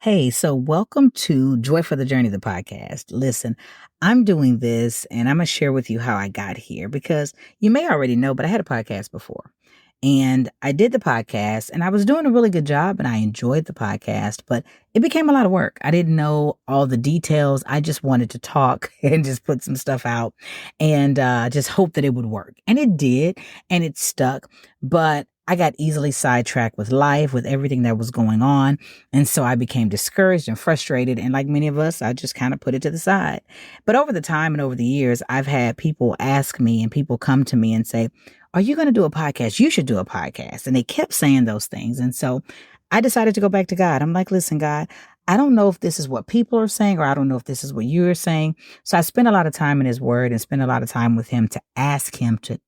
Hey, so welcome to Joy for the Journey, the podcast. Listen, I'm doing this and I'm going to share with you how I got here because you may already know, but I had a podcast before. And I did the podcast and I was doing a really good job and I enjoyed the podcast, but it became a lot of work. I didn't know all the details. I just wanted to talk and just put some stuff out and just hope that it would work. And it did, and it stuck. But I got easily sidetracked with life, with everything that was going on. And so I became discouraged and frustrated. And like many of us, I just kind of put it to the side. But over the time and over the years, I've had people ask me and people come to me and say, are you going to do a podcast? You should do a podcast. And they kept saying those things. And so I decided to go back to God. I'm like, listen, God, I don't know if this is what people are saying, or I don't know if this is what you're saying. So I spent a lot of time in his word and spent a lot of time with him to ask him to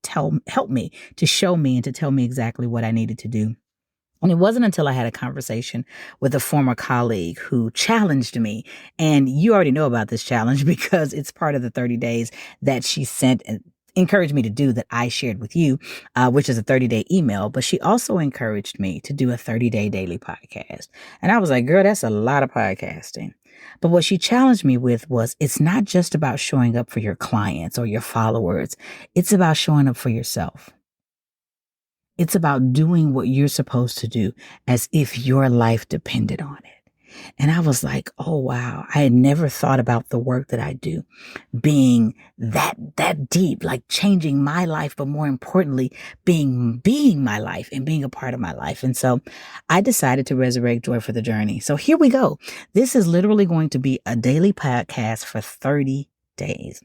help me, to show me and to tell me exactly what I needed to do. And it wasn't until I had a conversation with a former colleague who challenged me. And you already know about this challenge because it's part of the 30 days that she sent and encouraged me to do that I shared with you, which is a 30-day email. But she also encouraged me to do a 30-day daily podcast. And I was like, girl, that's a lot of podcasting. But what she challenged me with was it's not just about showing up for your clients or your followers. It's about showing up for yourself. It's about doing what you're supposed to do as if your life depended on it. And I was like, oh, wow. I had never thought about the work that I do being that deep, like changing my life, but more importantly, being my life and being a part of my life. And so I decided to resurrect Joy for the Journey. So here we go. This is literally going to be a daily podcast for 30 days.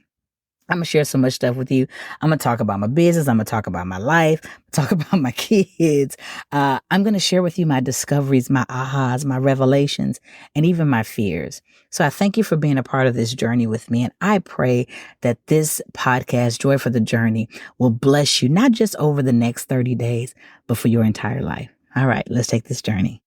I'm going to share so much stuff with you. I'm going to talk about my business. I'm going to talk about my life, talk about my kids. I'm going to share with you my discoveries, my ahas, my revelations, and even my fears. So I thank you for being a part of this journey with me. And I pray that this podcast, Joy for the Journey, will bless you, not just over the next 30 days, but for your entire life. All right, let's take this journey.